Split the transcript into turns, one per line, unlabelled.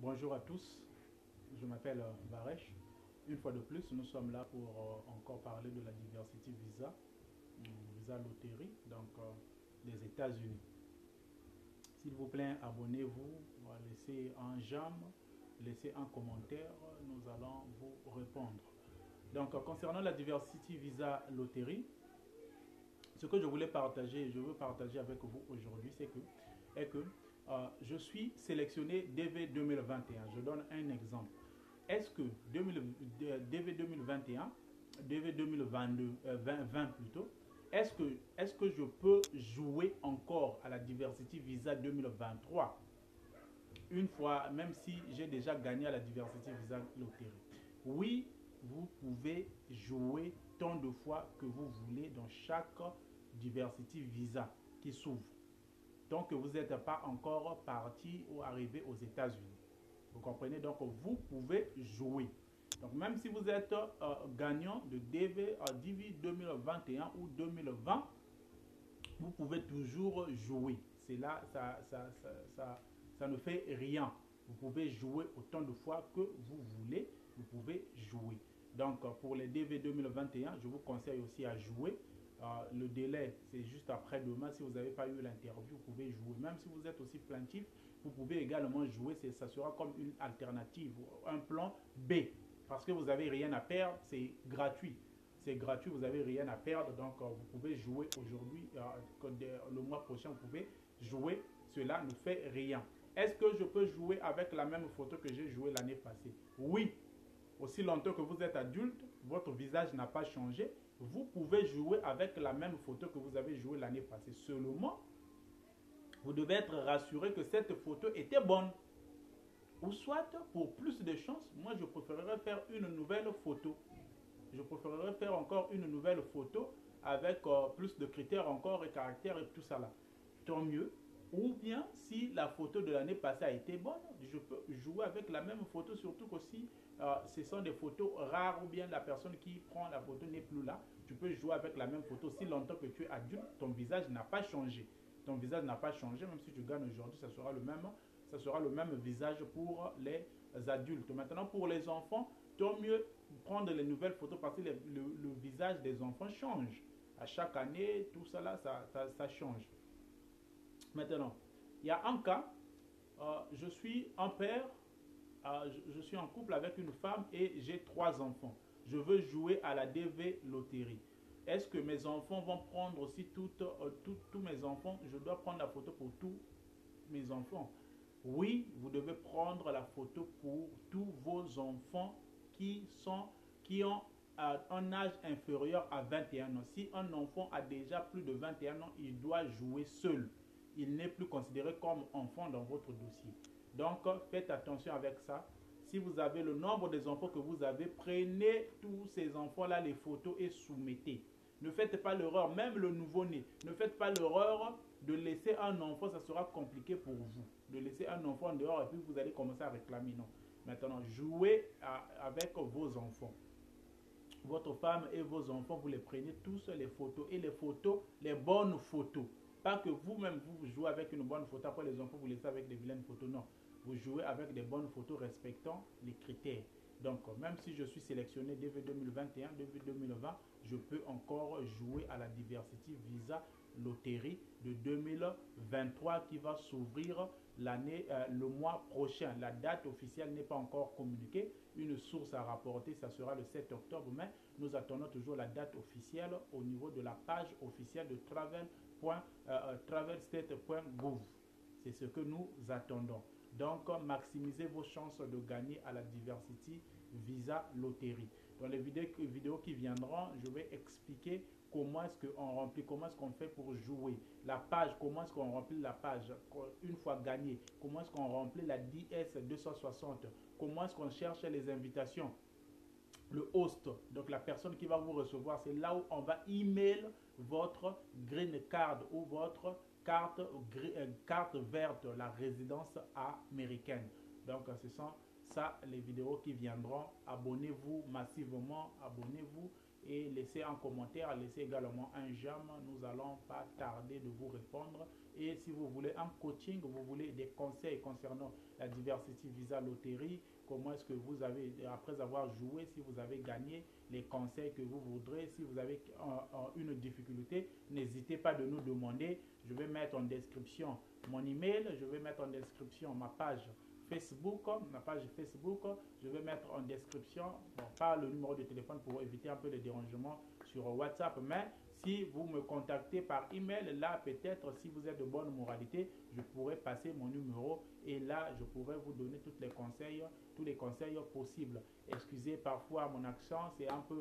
Bonjour à tous, je m'appelle Baresh. Une fois de plus, nous sommes là pour encore parler de la diversity visa, visa loterie, donc des États-Unis. S'il vous plaît, abonnez-vous, laissez un j'aime, laissez un commentaire, nous allons vous répondre. Donc, concernant la diversity visa loterie, ce que je voulais partager, je veux partager avec vous aujourd'hui, c'est que je suis sélectionné DV 2021. Je donne un exemple. Est-ce que DV 2021, DV 2022, 20 plutôt, est-ce que je peux jouer encore à la Diversity Visa 2023 une fois, même si j'ai déjà gagné à la Diversity Visa Lottery? Oui, vous pouvez jouer tant de fois que vous voulez dans chaque Diversity Visa qui s'ouvre, tant que vous n'êtes pas encore parti ou arrivé aux États-Unis. Vous comprenez? Donc, vous pouvez jouer. Donc, même si vous êtes gagnant de DV 2021 ou 2020, vous pouvez toujours jouer. C'est là, ça ne fait rien. Vous pouvez jouer autant de fois que vous voulez. Vous pouvez jouer. Donc, pour les DV 2021, je vous conseille aussi à jouer. Le délai, c'est juste après-demain. Si vous n'avez pas eu l'interview, vous pouvez jouer. Même si vous êtes aussi plaintif, vous pouvez également jouer. Ça sera comme une alternative, un plan B. Parce que vous n'avez rien à perdre, c'est gratuit. C'est gratuit, vous n'avez rien à perdre. Donc, vous pouvez jouer aujourd'hui. Le mois prochain, vous pouvez jouer. Cela ne fait rien. Est-ce que je peux jouer avec la même photo que j'ai joué l'année passée? Oui. Aussi longtemps que vous êtes adulte, votre visage n'a pas changé, vous pouvez jouer avec la même photo que vous avez joué l'année passée. Seulement, vous devez être rassuré que cette photo était bonne. Ou soit, pour plus de chances, moi je préférerais faire une nouvelle photo. Je préférerais faire encore une nouvelle photo avec plus de critères encore et caractères et tout ça là. Tant mieux. Ou bien, si la photo de l'année passée a été bonne, je peux jouer avec la même photo, surtout qu'aussi, ce sont des photos rares ou bien la personne qui prend la photo n'est plus là. Tu peux jouer avec la même photo. Si longtemps que tu es adulte, ton visage n'a pas changé. Ton visage n'a pas changé, même si tu gagnes aujourd'hui, ça sera le même visage pour les adultes. Maintenant, pour les enfants, tant mieux prendre les nouvelles photos parce que le visage des enfants change. À chaque année, tout ça là, ça change. Maintenant, il y a un cas, je suis un père, je suis en couple avec une femme et j'ai 3 enfants. Je veux jouer à la DV loterie. Est-ce que mes enfants vont prendre aussi tous mes enfants? Je dois prendre la photo pour tous mes enfants. Oui, vous devez prendre la photo pour tous vos enfants qui ont un âge inférieur à 21 ans. Si un enfant a déjà plus de 21 ans, il doit jouer seul. Il n'est plus considéré comme enfant dans votre dossier. Donc, faites attention avec ça. Si vous avez le nombre des enfants que vous avez, prenez tous ces enfants-là, les photos et soumettez. Ne faites pas l'erreur, même le nouveau-né, ne faites pas l'erreur de laisser un enfant, ça sera compliqué pour vous. De laisser un enfant dehors et puis vous allez commencer à réclamer. Non. Maintenant, jouez avec vos enfants. Votre femme et vos enfants, vous les prenez tous les photos. Et les photos, les bonnes photos. Pas que vous-même, vous jouez avec une bonne photo. Après, les enfants, vous laissez avec des vilaines photos. Non. Vous jouez avec des bonnes photos respectant les critères. Donc, même si je suis sélectionné DV 2021, DV 2020, je peux encore jouer à la Diversity Visa Loterie de 2023 qui va s'ouvrir le mois prochain. La date officielle n'est pas encore communiquée. Une source à rapporter, ça sera le 7 octobre, mais nous attendons toujours la date officielle au niveau de la page officielle de travelstate.gouv. C'est ce que nous attendons. Donc, maximisez vos chances de gagner à la Diversity Visa Loterie. Dans les vidéos qui viendront, je vais expliquer comment est-ce qu'on remplit, comment est-ce qu'on fait pour jouer. La page, comment est-ce qu'on remplit la page une fois gagné. Comment est-ce qu'on remplit la DS 260. Comment est-ce qu'on cherche les invitations. Le host, donc la personne qui va vous recevoir, c'est là où on va email votre green card ou votre carte verte, la résidence américaine. Donc, ce sont ça les vidéos qui viendront. Abonnez-vous massivement, abonnez-vous et laissez un commentaire, laissez également un j'aime. Nous allons pas tarder de vous répondre. Et si vous voulez un coaching, vous voulez des conseils concernant la Diversity Visa Loterie, comment est-ce que vous avez, après avoir joué, si vous avez gagné, les conseils que vous voudrez, si vous avez une difficulté, n'hésitez pas de nous demander. Je vais mettre en description mon email, je vais mettre en description ma page Facebook, je vais mettre en description, bon, pas le numéro de téléphone pour éviter un peu les dérangements sur WhatsApp, mais si vous me contactez par email, là peut-être si vous êtes de bonne moralité, je pourrais passer mon numéro et là je pourrais vous donner tous les conseils possibles. Excusez parfois mon accent, c'est un peu